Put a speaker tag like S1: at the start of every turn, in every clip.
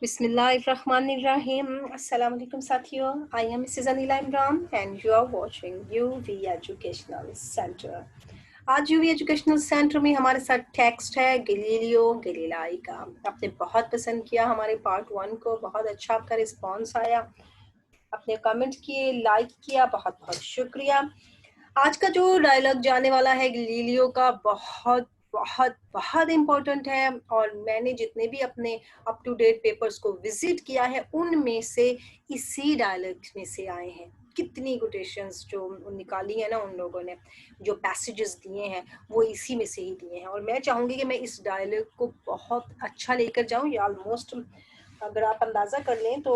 S1: Bismillahirrahmanirrahim. Assalamu alaikum साथियों. I am Mrs. Anila Imran and you are watching UV Educational Center. आज UV educational centre में हमारे साथ text है Galileo गलीलाई का. आपने बहुत पसंद किया हमारे पार्ट 1 को, बहुत अच्छा आपका रिस्पॉन्स आया, आपने कमेंट किए, लाइक किया, बहुत बहुत शुक्रिया. आज का जो डायलॉग जाने वाला है गलीलियो का बहुत बहुत बहुत इम्पोर्टेंट है और मैंने जितने भी अपने अप टू डेट पेपर्स को विजिट किया है उनमें से इसी डायलॉग में से आए हैं. कितनी कोटेशंस जो निकाली है ना उन लोगों ने, जो पैसेजेस दिए हैं वो इसी में से ही दिए हैं. और मैं चाहूँगी कि मैं इस डायलॉग को बहुत अच्छा लेकर जाऊँ. ये ऑलमोस्ट अगर आप अंदाज़ा कर लें तो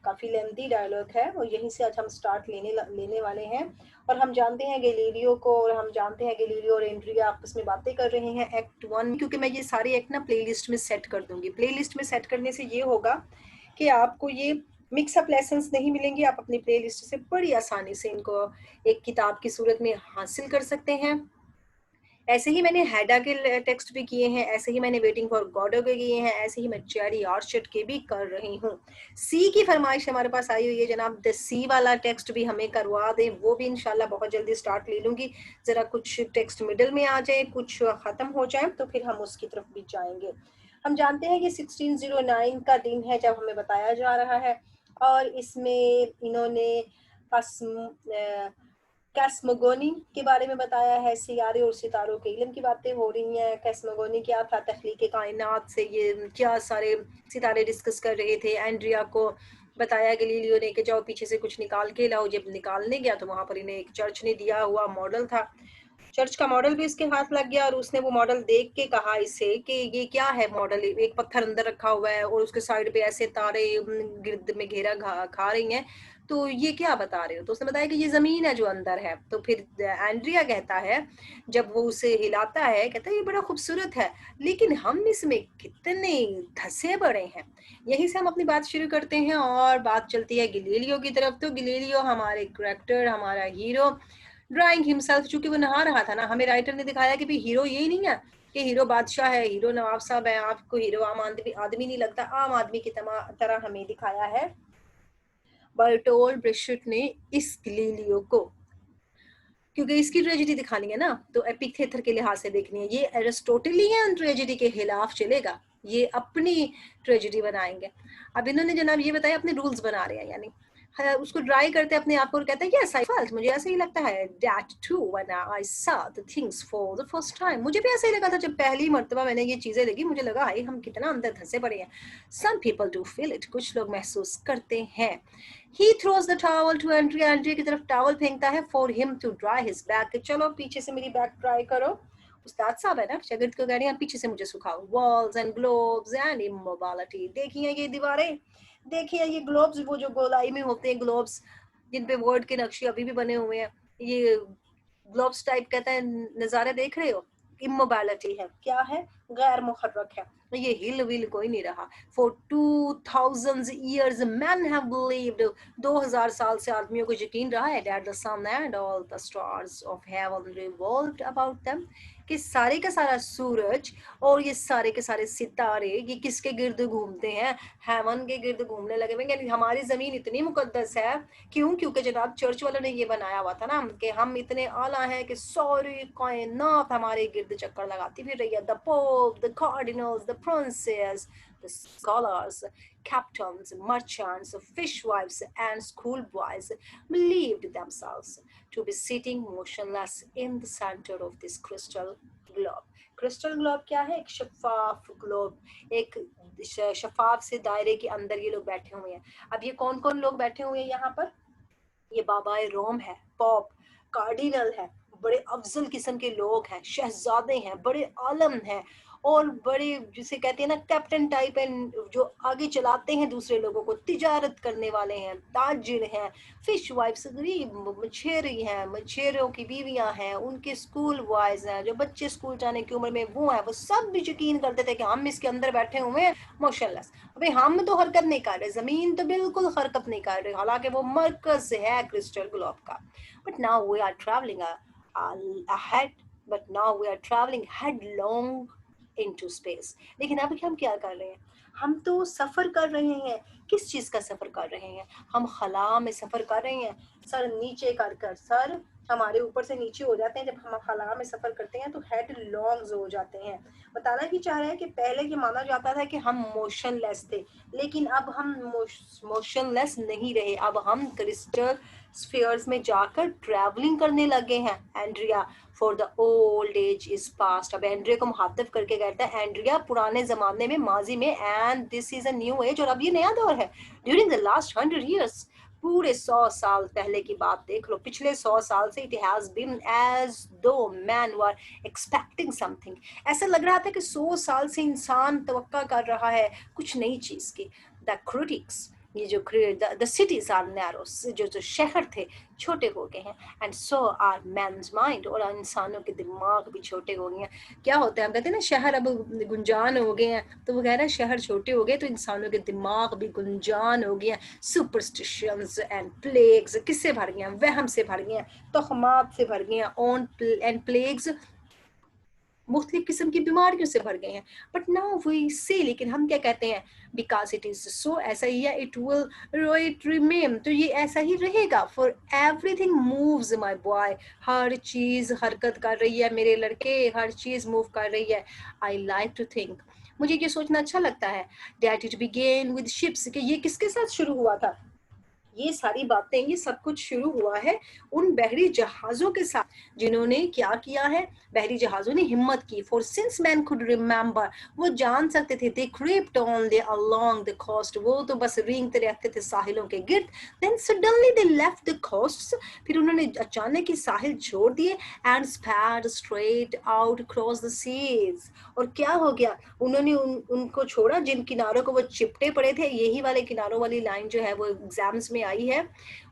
S1: काफ़ी लेंथी डायलॉग है और यहीं से आज हम स्टार्ट लेने वाले हैं. और हम जानते हैं गैलीलियो को और हम जानते हैं गैलीलियो और एंड्रिया आपस में बातें कर रहे हैं एक्ट 1, क्योंकि मैं ये सारे एक्ट ना प्लेलिस्ट में सेट कर दूंगी. प्लेलिस्ट में सेट करने से ये होगा कि आपको ये मिक्स अप लेसन्स नहीं मिलेंगे. आप अपनी प्लेलिस्ट से बड़ी आसानी से इनको एक किताब की सूरत में हासिल कर सकते हैं. ऐसे ही मैंने हैडा के टेक्स्ट भी किए हैं, ऐसे ही मैंने वेटिंग फॉर गॉडो के किए हैं, ऐसे ही मैं चेरी ऑर्चर्ड के भी कर रही हूँ. सी की फरमाइश हमारे पास आई हुई है जनाब, द सी वाला टेक्स्ट भी हमें करवा दें, वो भी इंशाल्लाह बहुत जल्दी स्टार्ट ले लूँगी. ज़रा कुछ टेक्स्ट मिडल में आ जाए, कुछ ख़त्म हो जाए तो फिर हम उसकी तरफ भी जाएंगे. हम जानते हैं कि 1609 का दिन है जब हमें बताया जा रहा है और इसमें इन्होंने कैस्मोगोनी के बारे में बताया है. सियारे और सितारों के इल्म की बातें हो रही हैं. कैस्मोगोनी क्या था? तख्लीक कायनात से ये क्या सारे सितारे डिस्कस कर रहे थे. एंड्रिया को बताया गलीलियो ने कि जाओ पीछे से कुछ निकाल के लाओ. जब निकालने गया तो वहां पर इन्हें एक चर्च ने दिया हुआ मॉडल था. चर्च का मॉडल भी इसके हाथ लग गया और उसने वो मॉडल देख के कहा इससे कि ये क्या है मॉडल, एक पत्थर अंदर रखा हुआ है और उसके साइड पे ऐसे तारे गिर्द में घेरा खा रही हैं, तो ये क्या बता रहे हो? तो उसने बताया कि ये जमीन है जो अंदर है. तो फिर एंड्रिया कहता है, जब वो उसे हिलाता है, कहता है ये बड़ा खूबसूरत है लेकिन हम इसमें कितने धसे बड़े हैं. यहीं से हम अपनी बात शुरू करते हैं और बात चलती है गलीलियो की तरफ. तो गलीलियो हमारे करैक्टर, हमारा हीरो, ड्राइंग हिमसेल्फ, चूंकि वो नहा रहा था ना, हमें राइटर ने दिखाया कि भाई हीरो यही नहीं है कि हीरो बादशाह है, हीरो नवाब साहब है. आपको हीरो आम आदमी नहीं लगता, आम आदमी की तरह हमें दिखाया है बर्टोल्ड ब्रेश्ट ने इस गलीलियो को, क्योंकि इसकी ट्रेजेडी दिखानी है ना तो एपिक थेटर के लिहाज से देखनी है. ये एरिस्टोटेलियन ट्रेजेडी के खिलाफ चलेगा, ये अपनी ट्रेजेडी बनाएंगे. अब इन्होंने जनाब ये बताया अपने रूल्स बना रहे हैं, यानी उसको ड्राई करते अपने आप को और कहते हैं यस आई फेल्ट, मुझे ऐसे ही लगता है, that too when I saw the things for the first time, मुझे भी ऐसे ही लगा था जब पहली मर्तबा मैंने ये चीजें लगी, मुझे लगा हाय हम कितना अंदर धंसे पड़े हैं. Some people do feel it, कुछ लोग महसूस करते हैं. He throws the towel to Andrea, Andrea की तरफ टॉवल फेंकता है for him to dry his back, कि चलो पीछे से मेरी बैक ड्राई करो. उस्ताद साहब है ना, शागिर्द को कह रहे हैं पीछे से मुझे सुखाओ. Walls and globes and immobility, देखिए ये दीवारें, देखिए ये ग्लोब्स, वो जो गोलाई में होते हैं ग्लोब्स जिन पे वर्ड के नक्शे अभी भी बने हुए हैं, ये ग्लोब्स टाइप कहता है, नज़ारे देख रहे हो. इमोबिलिटी है, क्या है? गैर मुहर्रक है, ये हिल विल कोई नहीं रहा. For 2000 years men have believed, 2000 साल से आदमियों को यकीन रहा है that the sun and all the stars of heaven revolved about them, कि सारे का सारा सूरज और ये सारे के सारे सितारे ये किसके गिर्द घूमते हैं? हेवन के गिर्द घूमने लगे हुए. यानी हमारी जमीन इतनी मुकद्दस है. क्यों? क्योंकि जनाब चर्च वालों ने ये बनाया हुआ था ना कि हम इतने आला हैं कि सारी कायनात हमारे गिर्द चक्कर लगाती फिर रही है. The pope, the cardinals, the princess, the scholars, captains, merchants, fishwives, and schoolboys believed themselves to be sitting motionless in the center of this crystal globe. Crystal globe क्या है? एक शफाफ ग्लोब, एक शफाफ से दायरे के अंदर ये लोग बैठे हुए हैं. अब ये कौन कौन लोग बैठे हुए हैं यहाँ पर? ये बाबा रोम है, पॉप, कार्डिनल है, बड़े अफजल किस्म के लोग हैं, शहजादे हैं, बड़े आलम हैं और बड़े जिसे कहते हैं ना कैप्टन टाइप है, जो आगे चलाते हैं दूसरे लोगों को, तिजारत करने वाले हैं, ताजिर हैं, फिश वाइफ्स गरीब मछेरी हैं, मछेरों की बीवियां हैं, उनके स्कूल बॉयज हैं, जो बच्चे स्कूल जाने की उम्र में वो हैं, वो सब भी यकीन करते थे कि हम इसके अंदर बैठे हुए हैं मोशनलेस. अबे हम तो हरकत नहीं कर रहे, जमीन तो बिल्कुल हरकत नहीं कर रही, हालांकि वो मरकज है क्रिस्टल ग्लोब का. But now we are travelling ahead, but now we are traveling headlong into space. लेकिन अब हम क्या कर रहे हैं? हम तो सफ़र कर रहे हैं। किस चीज़ का सफ़र कर रहे हैं? हम खला में सफ़र कर रहे हैं। सर नीचे कर सर हमारे ऊपर से नीचे हो जाते हैं। जब हम खला में सफ़र करते हैं तो हेड लॉन्ग्स हो जाते हैं। बताना कि चाह रहा है कि पहले ये माना जाता था कि हम मोशनलेस थे, लेकिन अब हम मोशनलेस नहीं रहे। अब हम क्रिस्टल स्फीयर्स में जाकर ट्रैवलिंग करने लगे हैं। Andrea, for the old age is past. अब एंड्रिया को मुखातिब करके कहता है, एंड्रिया पुराने जमाने में, माजी में, and this is a new as, और अब ये नया दौर है। ड्यूरिंग द लास्ट 100 years, पूरे 100 साल पहले की बात देख लो, पिछले 100 साल से इट हैज बीन एज दो मैन वर एक्सपेक्टिंग समथिंग। ऐसा लग रहा था कि 100 साल से इंसान तवक्का कर रहा है कुछ नई चीज की। द क्रिटिक्स, ये जो द सिटीज आर नैरो, जो शहर थे छोटे हो गए हैं, and so are man's mind, और इंसानों के दिमाग भी छोटे हो गए हैं। क्या होता है, हम कहते हैं ना शहर अब गुंजान हो गए हैं, तो वो कह रहा है शहर छोटे हो गए तो इंसानों के दिमाग भी गुंजान हो गए हैं। सुपरस्टिशंस एंड प्लेग्स किससे भर गए हैं? वहम से भर गए हैं, तोहमात से भर गए हैं, ऑन एंड प्लेग्स मुख्तलिफ किस्म की बीमारियों से भर गए हैं। बट नाउ वी सी, लेकिन हम क्या कहते हैं? बिकॉज इट इज सो, ऐसा ही है, इट रिमेन, तो ये ऐसा ही रहेगा। For everything moves my boy, हर चीज हरकत कर रही है मेरे लड़के, हर चीज मूव कर रही है। आई लाइक टू थिंक, मुझे ये सोचना अच्छा लगता है, that it began with ships, कि ये किसके साथ शुरू हुआ था? ये सारी बातें, ये सब कुछ शुरू हुआ है उन बहरी जहाजों के साथ, जिन्होंने क्या किया है? बहरी जहाजों ने हिम्मत की। For since man could remember, वो जान सकते थे, they crept on they along the coast, वो तो बस रेंगते रहते थे साहिलों के गिर्द। Then suddenly they left the coast, फिर उन्होंने अचानक ही साहिल छोड़ दिए, and sped straight out cross the seas. और क्या हो गया? उन्होंने उनको छोड़ा जिन किनारों को वो चिपटे पड़े थे, यही वाले किनारों वाली लाइन जो है वो एग्जाम्स में आई है,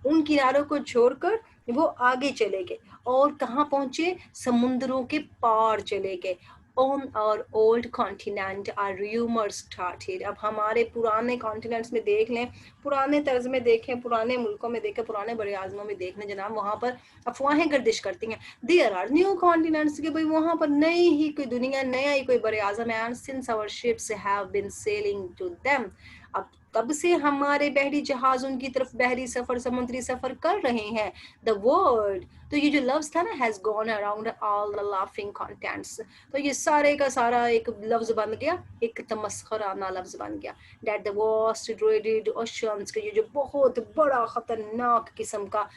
S1: उन किनारों को छोड़कर वो आगे चले गए। और कहाँ पहुंचे? समुद्रों के पार चले गए। On our old continent are rumors started। अब हमारे पुराने कॉन्टिनेंट्स में देख लें, पुराने तर्ज में देखें, पुराने मुल्कों में देखें, पुराने बड़े आज़मों में देख लें जनाब, वहाँ पर अफवाहें गर्दिश करती हैं। देयर आर न्यू कॉन्टिनेंट्स, कि भाई वहाँ पर नई ही कोई दुनिया, नया ही कोई बड़े आज़म है। And since our ships have been sailing to them, अब तब से हमारे बहरी जहाज उनकी तरफ बहरी सफर, समुद्री सफर कर रहे हैं। द वर्ड, तो ये जो लफ्ज था ना, has gone around all the laughing contents, तो ये सारे का सारा एक लफ्ज बन गया, एक तमस्खराना लफ्ज बन गया। That the vast dreaded oceans, के ये जो बहुत बड़ा खतरनाक किस्म का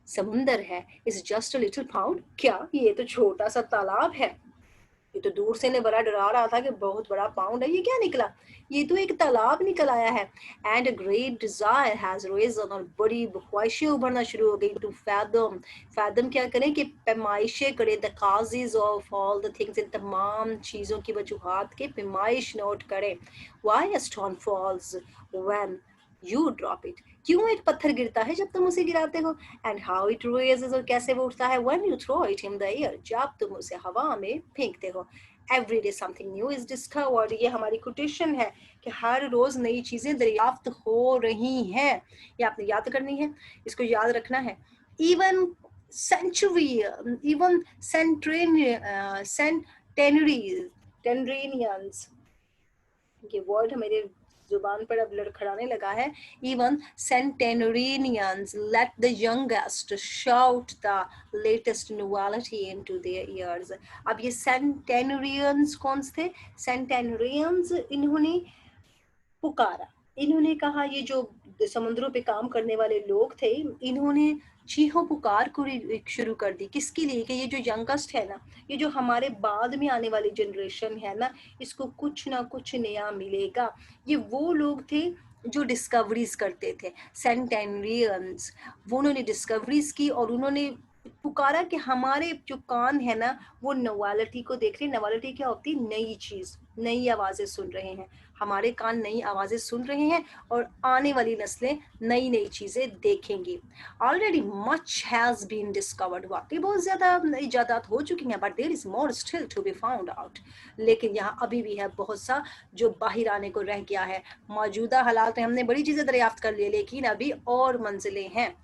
S1: समुंदर है, is just a little pound, क्या ये तो छोटा सा तालाब है? ये तो दूर से ने बड़ा डरा रहा था कि बहुत बड़ा पाउंड है, ये क्या निकला? ये तो एक तालाब निकल आया है। And great desire has risen, और बड़ी ख्वाहिशें उभरना शुरू हो गई। टू फैदम, फैदम क्या करें? कि पैमाइशें करें, the causes of all the things, इन तमाम चीज़ों की वजूहात के पैमाइश नोट करें। Why a stone falls when you drop it, क्यों एक पत्थर गिरता है जब तुम उसे गिराते हो? एंड हाउ इट रेजेस, और कैसे वो उठता है? When you throw it in the air, जब तुम उसे हवा में फेंकते हो। Every day something new is discovered, ये हमारी कोटेशन है कि हर रोज नई चीजें दरियाफ्त हो रही हैं। ये आपने याद करनी है, इसको याद रखना है। इवन सेंचुरी, इवन सेंटेनरीज, ये वर्ड मेरे जुबान पर अब लड़खड़ाने लगा है। Even centenarians let the youngest shout the latest novelty into their ears. अब ये सेंटेनरियंस कौन थे? सेंटेनरियंस, इन्होंने पुकारा, इन्होंने कहा, ये जो समुद्रों पे काम करने वाले लोग थे, इन्होंने चीखों पुकार को शुरू कर दी। किसके लिए? कि ये जो यंगेस्ट है ना, ये जो हमारे बाद में आने वाली जनरेशन है ना, इसको कुछ ना कुछ नया मिलेगा। ये वो लोग थे जो डिस्कवरीज करते थे, सेंटेनरियंस। वो उन्होंने डिस्कवरीज की और उन्होंने पुकारा कि हमारे जो कान है ना, वो नॉवेलिटी को देख रहे। नॉवेलिटी क्या होती? नई चीज, नई आवाजें सुन रहे हैं। हमारे कान नई आवाजें सुन रहे हैं और आने वाली नस्लें नई नई चीजें देखेंगी। Already much has been discovered, वाकई बहुत ज्यादा इजादात हो चुकी हैं, but there is more still to be found out, लेकिन यहाँ अभी भी है बहुत सा जो बाहर आने को रह गया है। मौजूदा हालात में हमने बड़ी चीजें दरियाफ्त कर ली, लेकिन अभी और मंजिलें हैं।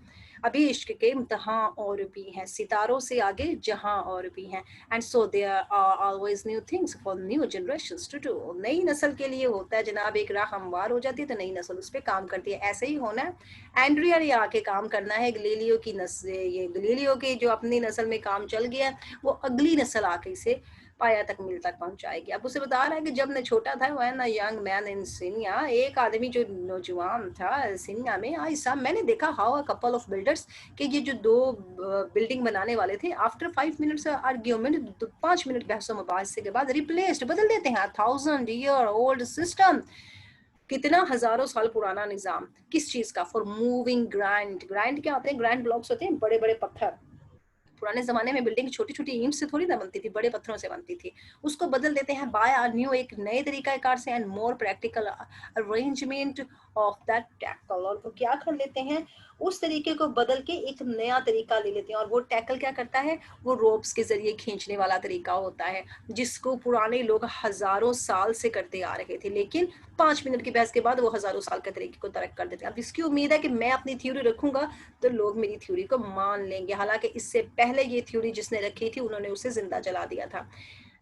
S1: अभी इश्क के इम्तिहान और भी हैं, सितारों से आगे जहां और भी हैं। And so there are always new things for new generations to do. नई नस्ल के लिए होता है जनाब, एक राह हमवार हो जाती है तो नई नस्ल उस पर काम करती है। ऐसे ही होना है, एंड्रिया ने आके काम करना है। गलीलियो की नस्ल, ये गलीलियो की जो अपनी नस्ल में काम चल गया, वो अगली नस्ल आके इसे पाया तक मिल तक पहुंचाएगी। अब उसे बता रहा है कि जब मैं छोटा था, when a young man in Siena, एक आदमी जो नौजवान था सीनिया में, आई सा, मैंने देखा how a couple of builders, कि ये जो दो बिल्डिंग बनाने वाले थे, आफ्टर 5 मिनट्स आर्ग्यूमेंट, 5 मिनट बहसों मुबाहिसे के बाद, रिप्लेस्ड, बदल देते हैं 1000 year old सिस्टम, कितना हजारों साल पुराना निजाम। किस चीज का? For moving grind. ग्राइंड क्या होते हैं? ग्राइंड ब्लॉक्स होते हैं, बड़े बड़े पत्थर। पुराने जमाने में बिल्डिंग छोटी छोटी ईंट से थोड़ी ना बनती थी, बड़े पत्थरों से बनती थी। उसको बदल देते हैं बाय अ न्यू, एक नए तरीका कार से, and more practical arrangement of that tackle. और वो क्या कर लेते हैं? उस तरीके को बदल के एक नया तरीका ले लेते हैं। और वो टैकल क्या करता है? वो रोप्स के जरिए खींचने वाला तरीका होता है, जिसको पुराने लोग हजारों साल से करते आ रहे थे, लेकिन 5 मिनट की बहस के बाद वो हजारों साल के तरीके को तर्क कर देते हैं। अब इसकी उम्मीद है कि मैं अपनी थ्योरी रखूंगा तो लोग मेरी थ्योरी को मान लेंगे, हालांकि इससे पहले ये थ्योरी जिसने रखी थी उन्होंने उसे जिंदा जला दिया था।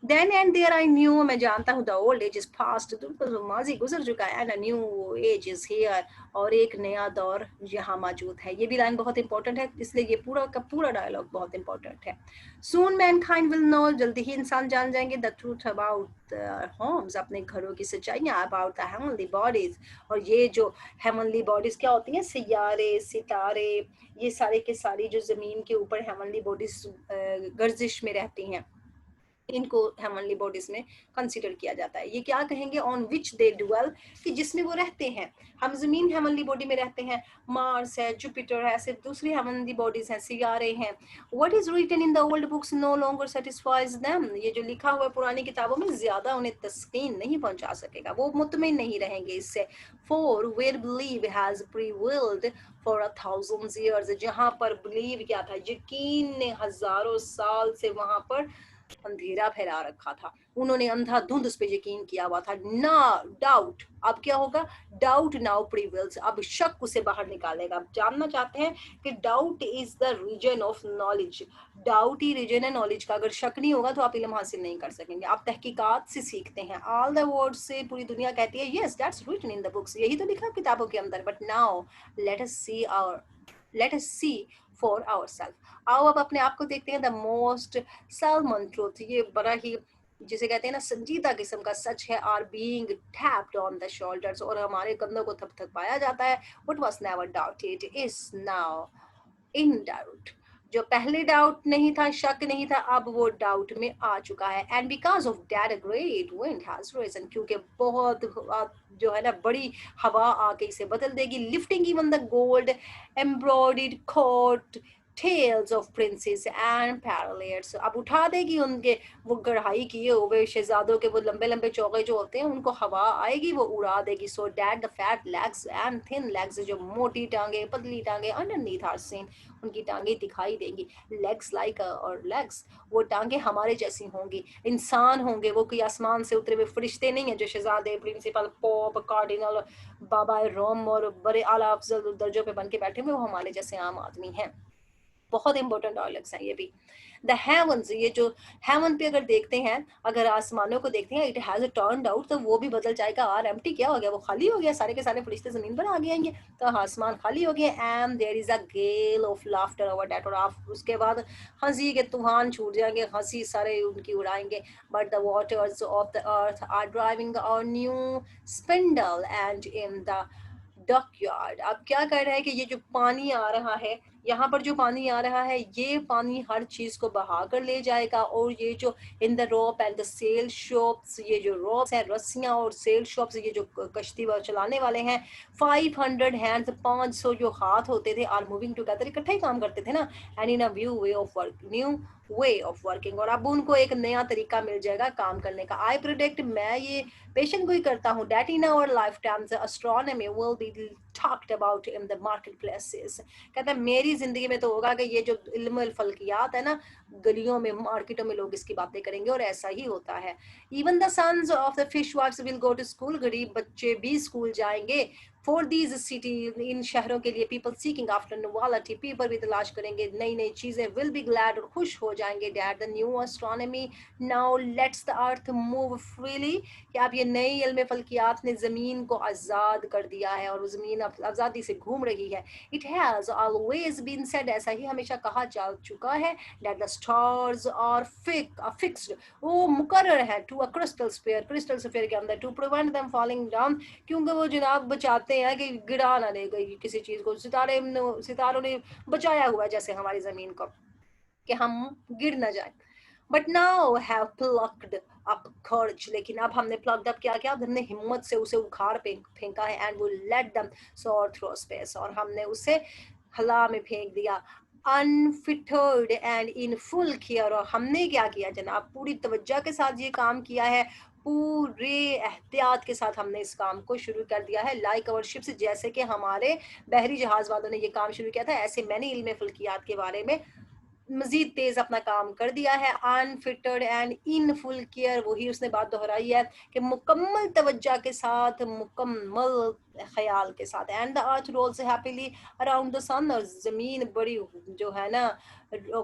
S1: Then and there I knew, मैं जानता हूँ, the old age is past, माजी गुजर चुका है, and a new age is here, और एक नया दौर यहाँ मौजूद है। ये भी लाइन बहुत इंपॉर्टेंट है, इसलिए ये पूरा का पूरा डायलॉग बहुत इंपॉर्टेंट है। सून मैनकाइंड विल नो, जल्दी ही इंसान जान जाएंगे, द ट्रूथ अबाउट होम्स, अपने घरों की सच्चाइयाँ, अबाउट द हेवनली बॉडीज। और ये जो हेवनली बॉडीज क्या होती हैं? सियारे, सितारे, ये सारे के सारी जो जमीन के ऊपर हेवनली बॉडीज गर्जिश में रहती हैं, इनको हेवनली बॉडीज में कंसीडर किया जाता है। ये क्या कहेंगे? ऑन विच दे ड्वेल, कि जिसमें वो रहते हैं। हम जमीन हेवनली बॉडी में रहते हैं, मार्स है, जुपिटर है, सिर्फ दूसरी हेवनली बॉडीज हैं, सियारे हैं। What is written in the old books no longer satisfies them, ये जो लिखा हुआ है पुरानी किताबों में ज्यादा उन्हें तस्कीन नहीं पहुंचा सकेगा, वो मुतमिन नहीं रहेंगे इससे। For where belief has prevailed for 1000 years, जहां पर बिलीव क्या था? यकीन ने हजारों साल से वहां पर अंधेरा फैला रखा था। उन्होंने अंधाधुंध उस पर यकीन किया हुआ था। ना डाउट, अब क्या होगा? डाउट नाउ प्रिवेल्स, अब शक उसे बाहर निकालेगा। अब जानना चाहते हैं कि doubt is the reason of knowledge, doubt ही रीजन है नॉलेज का। अगर शक नहीं होगा तो आप इल्म हासिल नहीं कर सकेंगे। आप तहकीकात से सीखते हैं, ऑल द वर्ड्स से पूरी दुनिया कहती है yes that's written in the books, यही तो लिखा किताबों के अंदर। But now let us see for our self. आओ अब अपने आप को देखते हैं। द मोस्ट सैल्मन ट्रूथ, ये बड़ा ही जिसे कहते हैं ना संजीदा किस्म का सच है, are being tapped on the shoulders, और हमारे कंधों को थपथपाया जाता है। What was never doubted is now in doubt, जो पहले डाउट नहीं था, शक नहीं था, अब वो डाउट में आ चुका है। And because of that a great wind has risen, क्योंकि बहुत जो है ना बड़ी हवा आके इसे बदल देगी। Lifting even the gold embroidered coat tails of princes and prelates, अब उठा देगी उनके वो कढ़ाई किए हुए शहजादों के वो लंबे लंबे चौके जो होते हैं, उनको हवा आएगी, वो उड़ा देगी। So that the fat legs and thin legs, जो मोटी टांगे पतली टांगे अंडरनीथ आर सीन, उनकी टांगे दिखाई देंगी। लेग्स लाइक और लेग्स, वो टांगे हमारे जैसी होंगी, इंसान होंगे वो, कोई आसमान से उतरे हुए फरिश्ते नहीं है जो शहजादे, प्रिंसिपल, पोप, कार्डिनल, बाबा रोम और बड़े आला अफजल दर्जों पे बन के बैठे हुए, वो हमारे जैसे आम आदमी हैं। बहुत इंपॉर्टेंट डायलॉग्स हैं ये भी। द हेवंस, ये जो हेवन पे अगर देखते हैं, अगर आसमानों को देखते हैं, इट हैज टर्न्ड आउट, तो वो भी बदल जाएगा। आर एम्प्टी, क्या हो गया? वो खाली हो गया, सारे के सारे फरिश्ते जमीन पर आ गएंगे, तो आसमान खाली हो गया। And there is a gale of laughter over that, और आप उसके बाद हंसी के तूफान छूट जाएंगे, हंसी सारे उनकी उड़ाएंगे। But the waters of the earth are driving a new spindle and in the dockyard. अब क्या कर रहा है कि ये जो पानी आ रहा है, यहाँ पर जो पानी आ रहा है, ये पानी हर चीज को बहा कर ले जाएगा। और ये जो in the rope and the sail shops, ये जो रोप्स हैं, रस्सियां और सेल शॉप्स, ये जो कश्ती चलाने वाले हैं, 500 हैंड्स, 500 जो हाथ होते थे, आर मूविंग टुगेदर, इकट्ठे ही काम करते थे ना। And in a new way of working, और अब उनको एक नया तरीका मिल जाएगा काम करने का। आई प्रोडिक्ट, मैं ये पेशन गोई करता हूँ, that in our lifetimes astronomy will be talked about in the market places. कहता है मेरी जिंदगी में तो होगा कि ये जो इल्म फल्कियात है ना, गलियों में मार्केटों में लोग इसकी बातें करेंगे, और ऐसा ही होता है। Even the sons of the fish wives will go to school, गरीब बच्चे भी स्कूल जाएंगे। फॉर दीज सिटी, इन शहरों के लिए, people seeking after novelty, people भी तलाश करेंगे नई नई चीज़ें, विल बी ग्लैड, और खुश हो जाएंगे, that the new astronomy now let's the earth move freely, कि अब ये नई इल्म फल्कियात ने ज़मीन को आज़ाद कर दिया है और वो ज़मीन अब आज़ादी से घूम रही है। It has always been said, ऐसा ही हमेशा कहा जा चुका है, that the stars are fixed, वो मुकर्रर है, टू अ क्रिस्टल स्फीयर के अंदर, to prevent them falling down, क्योंकि वो जनाब बचाते हैं कि गिरा ना दे गई किसी चीज़ को, सितारों ने बचाया हुआ है जैसे हमारी ज़मीन को, कि हम गिर ना जाए। But now have plucked up खर्च, लेकिन अब हमने प्लग्ड अप क्या किया, अब हमने हिम्मत से उसे उखाड़ फेंका है, एंड वो लेट दम सोर थ्रो स्पेस, और हमने उसे हला में फेंक दिया, unfettered and in full care, और हमने क्या किया जनाब, पूरी तवज्जो के साथ ये काम किया है, पूरे एहतियात के साथ हमने इस काम को शुरू कर दिया है, लाइक अवर शिप्स, जैसे कि हमारे बहरी जहाज वालों ने ये काम शुरू किया था, ऐसे मैंने इल्म फल्कियात के बारे में मजीद तेज अपना काम कर दिया है। अनफिटेड एंड इन फुल केयर, वही उसने बात दोहराई है कि मुकम्मल तवज्जो के साथ, मुकम्मल ख्याल के साथ, and the earth rolls happily around the sun, और जमीन बड़ी जो है ना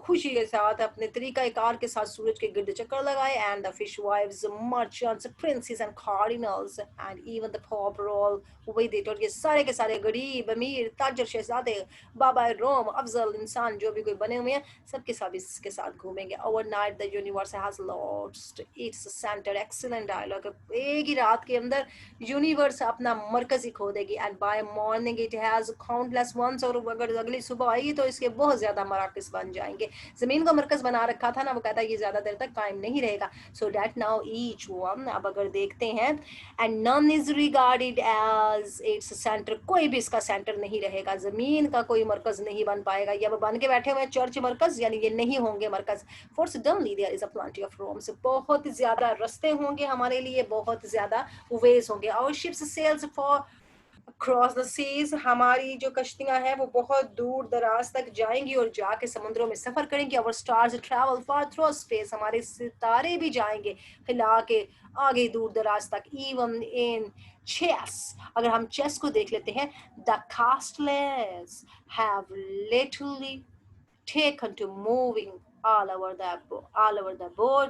S1: खुशी के साथ अपने तरीक़ाकार के साथ सूरज के गिर्द चक्कर लगाए, and the fishwives, merchants, princes and cardinals and even the pope roll with it, और ये सारे के सारे गरीब, अमीर, ताजर, शहजादे, बाबा रोम, अफजल इंसान जो भी कोई बने हुए हैं, सबके सब इसके साथ घूमेंगे। Overnight the universe has lost its centre, excellent dialogue, एक ही रात के अंदर यूनिवर्स अपना मरकज ही खो देगी, and by morning it has countless ones, और अगर अगली सुबह आएगी तो इसके बहुत ज्यादा मराकज बन जाएंगे। जमीन को मरकज बना रखा था ना, वो कहता है ये ज्यादा देर तक कायम नहीं रहेगा, so that now each one, अब अगर देखते हैं, and none is regarded as its centre, कोई भी इसका सेंटर नहीं रहेगा, जमीन का कोई मरकज नहीं बन पाएगा, ये अब बन के बैठे हुए चर्च मरकज, यानी ये नहीं होंगे मरकज। For suddenly there is a plenty of rooms, बहुत ज्यादा रास्ते होंगे हमारे लिए, बहुत ज्यादा वेज होंगे, our ships sails for cross the seas, हमारी जो कश्तियां हैं वो बहुत दूर दराज तक जाएंगी और जाके समुद्रों में सफर करेंगी। और स्टार्स ट्रैवल फार थ्रू स्पेस, हमारे सितारे भी जाएंगे हिला के आगे दूर दराज तक। इवन इन चेस, अगर हम चेस को देख लेते हैं, the casteless have literally taken to moving all over the board।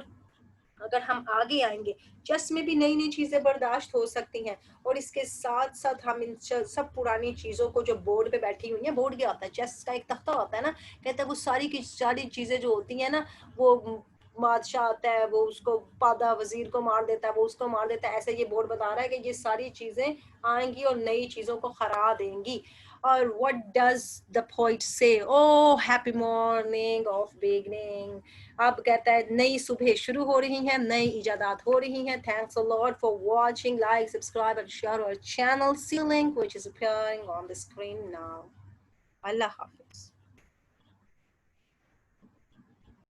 S1: अगर हम आगे आएंगे, चेस में भी नई नई चीजें बर्दाश्त हो सकती हैं, और इसके साथ साथ हम इन सब पुरानी चीजों को जो बोर्ड पे बैठी हुई हैं, बोर्ड क्या होता है, चेस का एक तख्ता होता है ना, कहते हैं वो सारी की सारी चीजें जो होती हैं ना, वो बादशाह आता है, वो उसको पादा वजीर को मार देता है, वो उसको मार देता है, ऐसे ये बोर्ड बता रहा है कि ये सारी चीजें आएंगी और नई चीजों को खरा देंगी। और व्हाट डज द पोइट से, ओ हैप्पी मॉर्निंग ऑफ बिगनिंग, अब कहता है नई सुबह शुरू हो रही हैं, नई इजादात हो रही हैं। Thanks a lot for watching, like, subscribe and share our channel, see link which is appearing on the screen now। अल्लाह हाफिज।